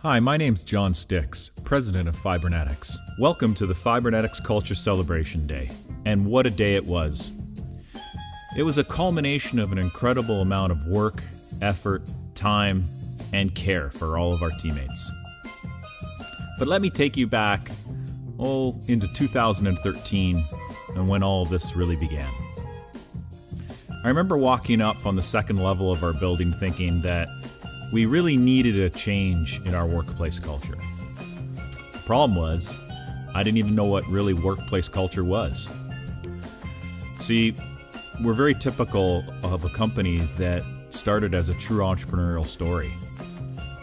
Hi, my name's John Stix, president of Fibernetics. Welcome to the Fibernetics Culture Celebration Day. And what a day it was. It was a culmination of an incredible amount of work, effort, time, and care for all of our teammates. But let me take you back, into 2013 and when all of this really began. I remember walking up on the second level of our building thinking that we really needed a change in our workplace culture. The problem was, I didn't even know what really workplace culture was. See, we're very typical of a company that started as a true entrepreneurial story.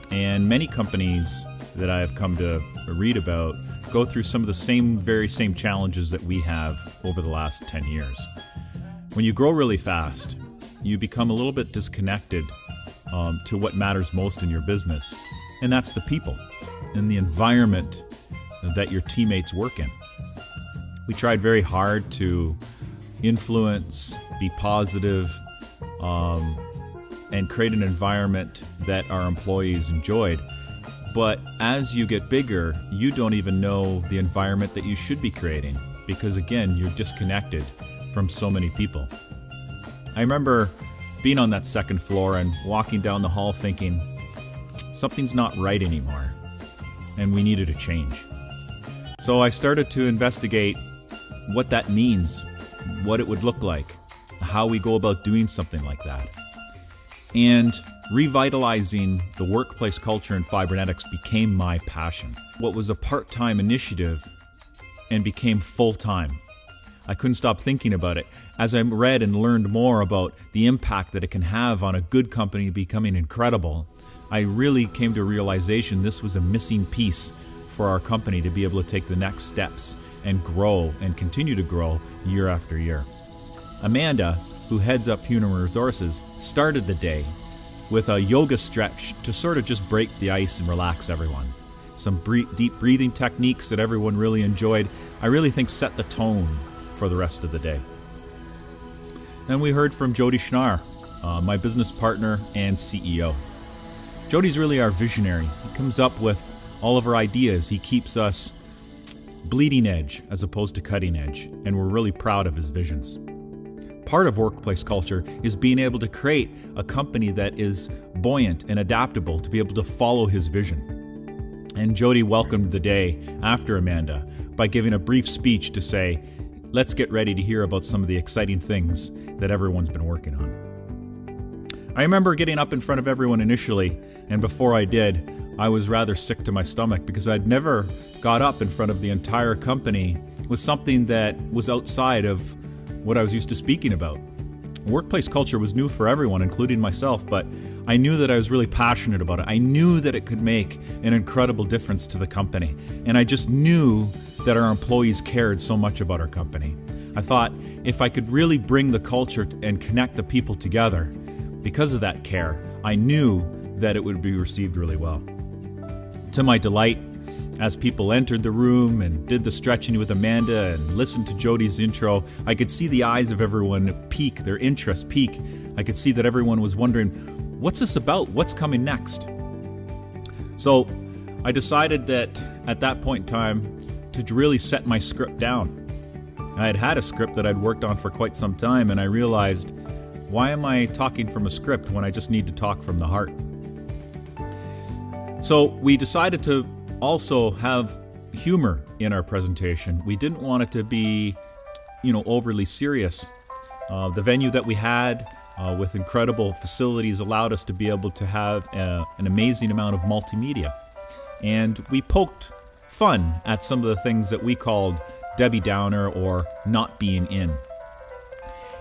And many companies that I have come to read about go through some of the very same challenges that we have over the last 10 years. When you grow really fast, you become a little bit disconnected to what matters most in your business, and that's the people and the environment that your teammates work in. We tried very hard to influence, be positive, and create an environment that our employees enjoyed. But as you get bigger, you don't even know the environment that you should be creating because, again, you're disconnected from so many people. I remember being on that second floor and walking down the hall thinking, something's not right anymore, and we needed a change. So I started to investigate what that means, what it would look like, how we go about doing something like that. And revitalizing the workplace culture in Fibernetics became my passion. What was a part-time initiative and became full-time. I couldn't stop thinking about it. As I read and learned more about the impact that it can have on a good company becoming incredible, I really came to a realization this was a missing piece for our company to be able to take the next steps and grow and continue to grow year after year. Amanda, who heads up Human Resources, started the day with a yoga stretch to sort of just break the ice and relax everyone. Some deep breathing techniques that everyone really enjoyed, I really think set the tone for the rest of the day. Then we heard from Jody Schnarr, my business partner and CEO. Jody's really our visionary. He comes up with all of our ideas. He keeps us bleeding edge as opposed to cutting edge, and we're really proud of his visions. Part of workplace culture is being able to create a company that is buoyant and adaptable to be able to follow his vision. And Jody welcomed the day after Amanda by giving a brief speech to say, let's get ready to hear about some of the exciting things that everyone's been working on. I remember getting up in front of everyone initially, and before I did, I was rather sick to my stomach because I'd never got up in front of the entire company with something that was outside of what I was used to speaking about. Workplace culture was new for everyone, including myself, but I knew that I was really passionate about it. I knew that it could make an incredible difference to the company, and I just knew that our employees cared so much about our company. I thought if I could really bring the culture and connect the people together, because of that care, I knew that it would be received really well. To my delight, as people entered the room and did the stretching with Amanda and listened to Jody's intro, I could see the eyes of everyone peak, their interest peak. I could see that everyone was wondering, what's this about? What's coming next? So I decided that at that point in time to really set my script down. I had had a script that I'd worked on for quite some time, and I realized, why am I talking from a script when I just need to talk from the heart? So we decided to also have humor in our presentation. We didn't want it to be, overly serious. The venue that we had with incredible facilities allowed us to be able to have an amazing amount of multimedia. And we poked fun at some of the things that we called Debbie Downer or not being in.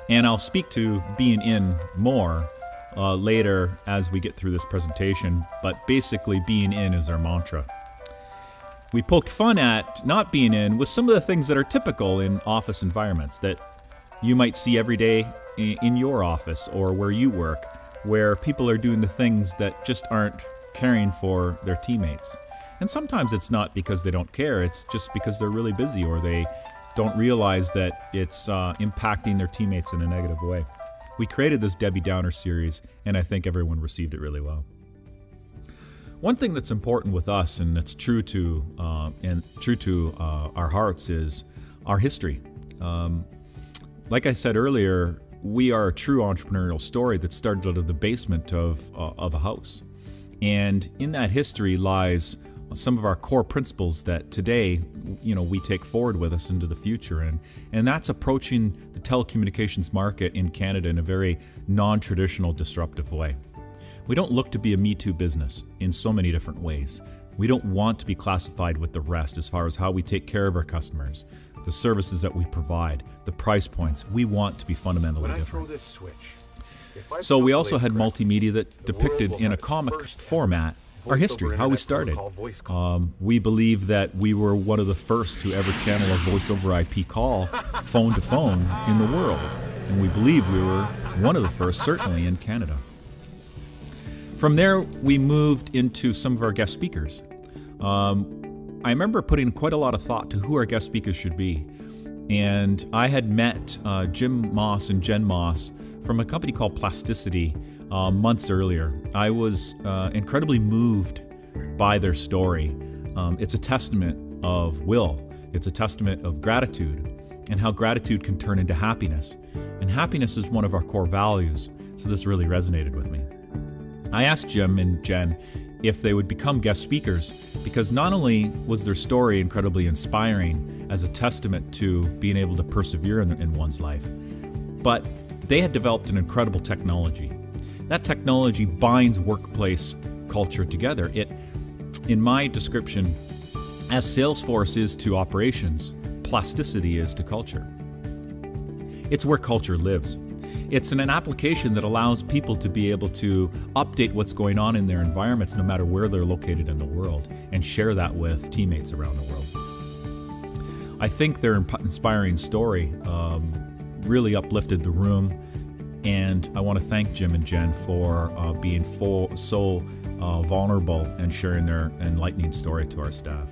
And I'll speak to being in more later as we get through this presentation, but basically being in is our mantra. We poked fun at not being in with some of the things that are typical in office environments that you might see every day in your office or where you work, where people are doing the things that just aren't caring for their teammates. And sometimes it's not because they don't care, it's just because they're really busy or they don't realize that it's impacting their teammates in a negative way. We created this Debbie Downer series, and I think everyone received it really well. One thing that's important with us, and it's true to our hearts, is our history. Like I said earlier, we are a true entrepreneurial story that started out of the basement of a house. And in that history lies some of our core principles that today, we take forward with us into the future. And that's approaching the telecommunications market in Canada in a very non-traditional, disruptive way. We don't look to be a Me Too business in so many different ways. We don't want to be classified with the rest as far as how we take care of our customers, the services that we provide, the price points. We want to be fundamentally different. So we also had multimedia that depicted in a comic format our history, how we started. We believe that we were one of the first to ever channel a voice over IP call, phone to phone, in the world. And we believe we were one of the first, certainly in Canada. From there, we moved into some of our guest speakers. I remember putting quite a lot of thought to who our guest speakers should be. And I had met Jim Moss and Jen Moss from a company called Plasticity months earlier. I was incredibly moved by their story. It's a testament of will. It's a testament of gratitude and how gratitude can turn into happiness. And happiness is one of our core values, so this really resonated with me. I asked Jim and Jen if they would become guest speakers because not only was their story incredibly inspiring as a testament to being able to persevere in one's life, but they had developed an incredible technology. That technology binds workplace culture together. It, in my description, as Salesforce is to operations, Plasticity is to culture. It's where culture lives. It's an application that allows people to be able to update what's going on in their environments no matter where they're located in the world and share that with teammates around the world. I think their inspiring story really uplifted the room, and I want to thank Jim and Jen for being so vulnerable and sharing their enlightening story to our staff.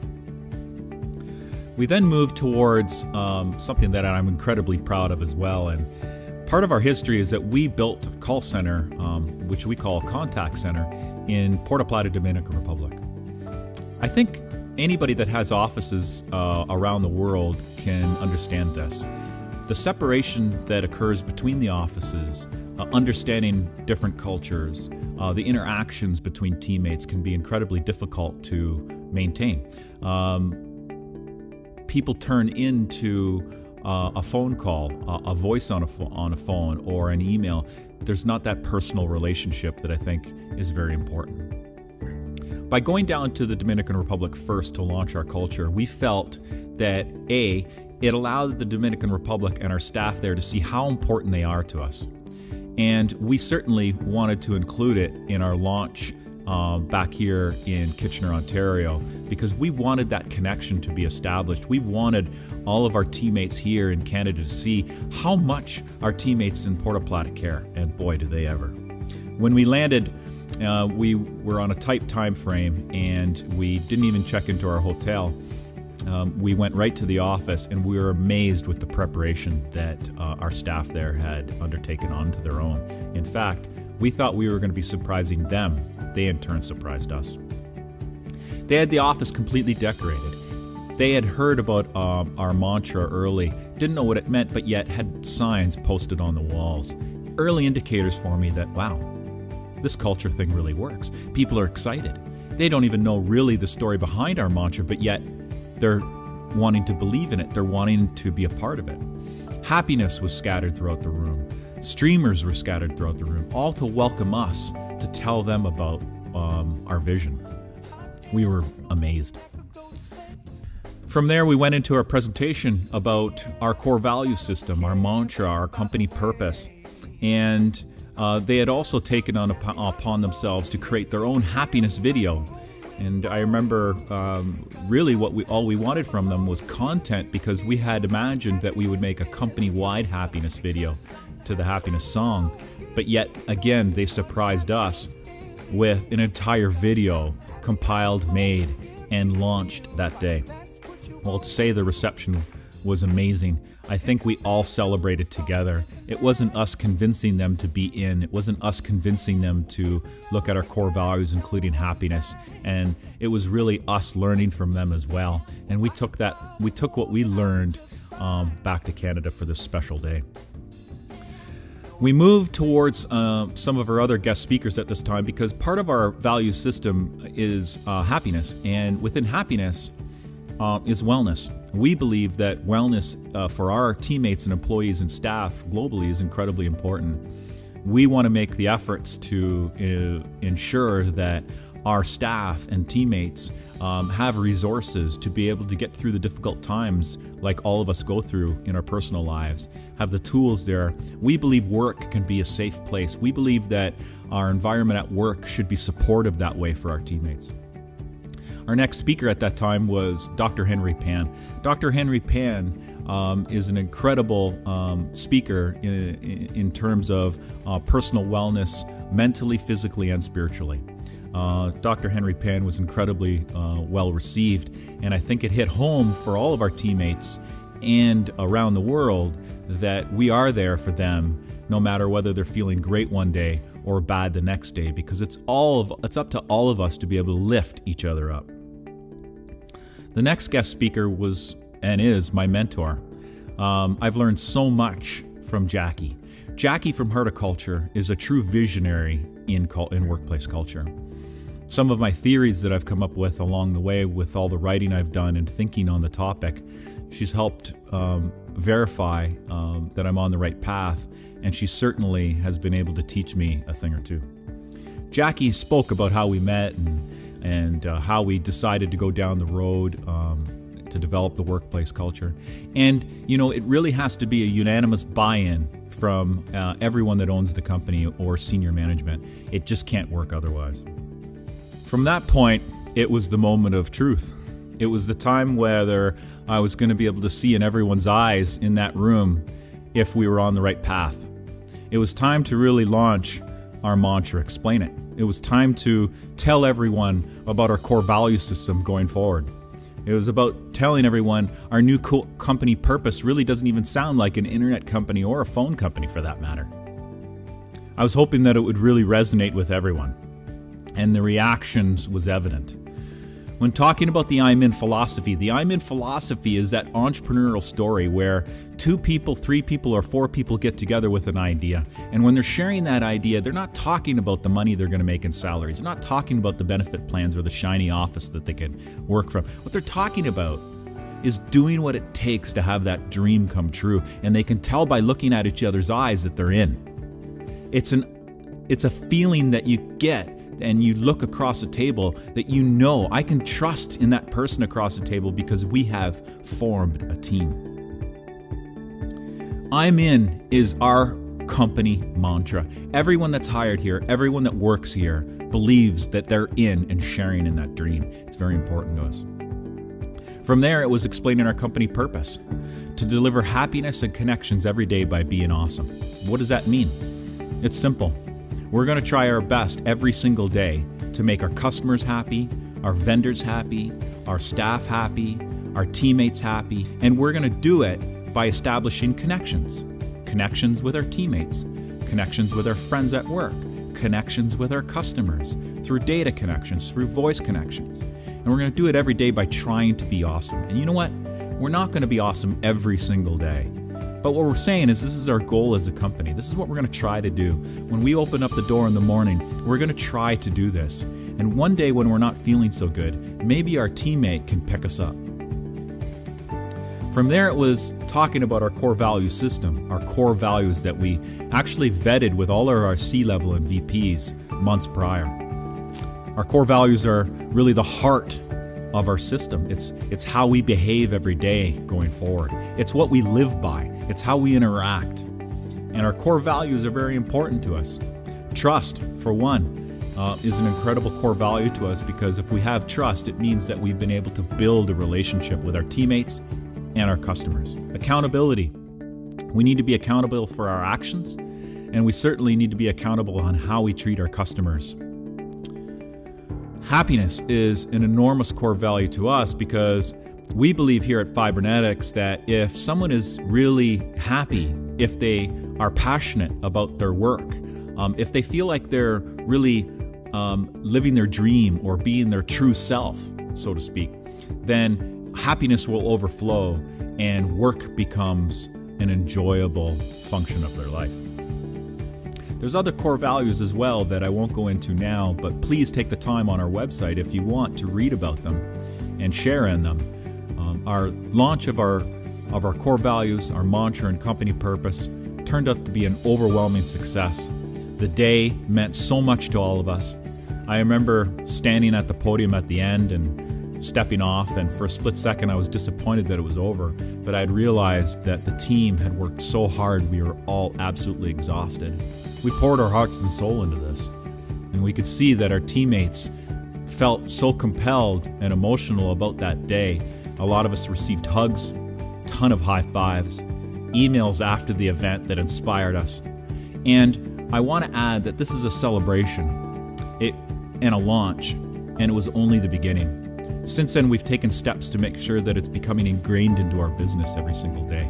We then moved towards something that I'm incredibly proud of as well, and part of our history is that we built a call center, which we call a contact center, in Puerto Plata, Dominican Republic. I think anybody that has offices around the world can understand this. The separation that occurs between the offices, understanding different cultures, the interactions between teammates can be incredibly difficult to maintain. People turn into a phone call, a voice on a phone, or an email. There's not that personal relationship that I think is very important. By going down to the Dominican Republic first to launch our culture, we felt that it allowed the Dominican Republic and our staff there to see how important they are to us. And we certainly wanted to include it in our launch back here in Kitchener, Ontario, because we wanted that connection to be established. We wanted all of our teammates here in Canada to see how much our teammates in Puerto Plata care, and boy, do they ever. When we landed, we were on a tight time frame, and we didn't even check into our hotel. We went right to the office, and we were amazed with the preparation that our staff there had undertaken onto their own. In fact, we thought we were going to be surprising them. They in turn surprised us. They had the office completely decorated. They had heard about our mantra early, didn't know what it meant, but yet had signs posted on the walls. Early indicators for me that, wow, this culture thing really works. People are excited. They don't even know really the story behind our mantra, but yet they're wanting to believe in it. They're wanting to be a part of it. Happiness was scattered throughout the room. Streamers were scattered throughout the room, all to welcome us, to tell them about our vision. We were amazed. From there, we went into our presentation about our core value system, our mantra, our company purpose, and they had also taken upon themselves to create their own happiness video. And I remember really all we wanted from them was content, because we had imagined that we would make a company-wide happiness video to the happiness song. But yet, again, they surprised us with an entire video compiled, made, and launched that day. Well, to say the reception was amazing. I think we all celebrated together. It wasn't us convincing them to be in. It wasn't us convincing them to look at our core values, including happiness. And it was really us learning from them as well. And we took what we learned back to Canada for this special day. We moved towards some of our other guest speakers at this time because part of our value system is happiness, and within happiness is wellness. We believe that wellness for our teammates and employees and staff globally is incredibly important. We want to make the efforts to ensure that our staff and teammates have resources to be able to get through the difficult times like all of us go through in our personal lives, have the tools there. We believe work can be a safe place. We believe that our environment at work should be supportive that way for our teammates. Our next speaker at that time was Dr. Henry Pan. Dr. Henry Pan is an incredible speaker in terms of personal wellness, mentally, physically, and spiritually. Dr. Henry Pan was incredibly well received, and I think it hit home for all of our teammates and around the world that we are there for them no matter whether they're feeling great one day or bad the next day, because it's up to all of us to be able to lift each other up. The next guest speaker was and is my mentor. I've learned so much from Jackie. Jackie from Horticulture is a true visionary in workplace culture. Some of my theories that I've come up with along the way with all the writing I've done and thinking on the topic, she's helped verify that I'm on the right path, and she certainly has been able to teach me a thing or two. Jackie spoke about how we met and how we decided to go down the road to develop the workplace culture. And, you know, it really has to be a unanimous buy-in from everyone that owns the company or senior management. It just can't work otherwise. From that point, it was the moment of truth. It was the time whether I was going to be able to see in everyone's eyes in that room if we were on the right path. It was time to really launch our mantra, explain it. It was time to tell everyone about our core value system going forward. It was about telling everyone our new company purpose really doesn't even sound like an internet company or a phone company for that matter. I was hoping that it would really resonate with everyone, and the reactions was evident. When talking about the I'm In philosophy, the I'm In philosophy is that entrepreneurial story where 2 people, 3 people, or 4 people get together with an idea. And when they're sharing that idea, they're not talking about the money they're going to make in salaries. They're not talking about the benefit plans or the shiny office that they can work from. What they're talking about is doing what it takes to have that dream come true. And they can tell by looking at each other's eyes that they're in. It's a feeling that you get, and you look across a table that you know, I can trust in that person across the table because we have formed a team. I'm In is our company mantra. Everyone that's hired here, everyone that works here believes that they're in and sharing in that dream. It's very important to us. From there, it was explaining our company purpose: to deliver happiness and connections every day by being awesome. What does that mean? It's simple. We're going to try our best every single day to make our customers happy, our vendors happy, our staff happy, our teammates happy, and we're going to do it by establishing connections. Connections with our teammates, connections with our friends at work, connections with our customers, through data connections, through voice connections. And we're going to do it every day by trying to be awesome. And you know what? We're not going to be awesome every single day. But what we're saying is this is our goal as a company. This is what we're going to try to do. When we open up the door in the morning, we're going to try to do this. And one day when we're not feeling so good, maybe our teammate can pick us up. From there, it was talking about our core value system, our core values that we actually vetted with all of our C-level and VPs months prior. Our core values are really the heart of our system. It's how we behave every day going forward. It's what we live by. It's how we interact. And our core values are very important to us. Trust, for one, is an incredible core value to us because if we have trust, it means that we've been able to build a relationship with our teammates and our customers. Accountability. We need to be accountable for our actions, and we certainly need to be accountable on how we treat our customers. Happiness is an enormous core value to us because We believe here at Fibernetics that if someone is really happy, if they are passionate about their work, if they feel like they're really living their dream or being their true self, so to speak, then happiness will overflow and work becomes an enjoyable function of their life. There's other core values as well that I won't go into now, but please take the time on our website if you want to read about them and share in them. Our launch of our core values, our mantra and company purpose turned out to be an overwhelming success. The day meant so much to all of us. I remember standing at the podium at the end and stepping off, and for a split second I was disappointed that it was over, but I had realized that the team had worked so hard we were all absolutely exhausted. We poured our hearts and soul into this, and we could see that our teammates felt so compelled and emotional about that day. A lot of us received hugs, a ton of high fives, emails after the event that inspired us. And I want to add that this is a celebration and a launch, and it was only the beginning. Since then, we've taken steps to make sure that it's becoming ingrained into our business every single day.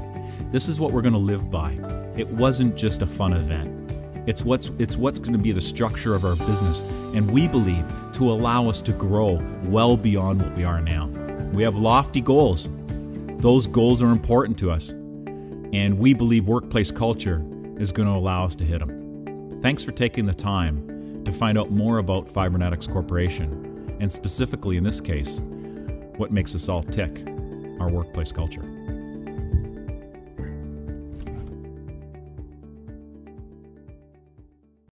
This is what we're going to live by. It wasn't just a fun event. It's what's going to be the structure of our business, and we believe to allow us to grow well beyond what we are now. We have lofty goals. Those goals are important to us, and we believe workplace culture is going to allow us to hit them. Thanks for taking the time to find out more about Fibernetics Corporation, and specifically in this case, what makes us all tick, our workplace culture.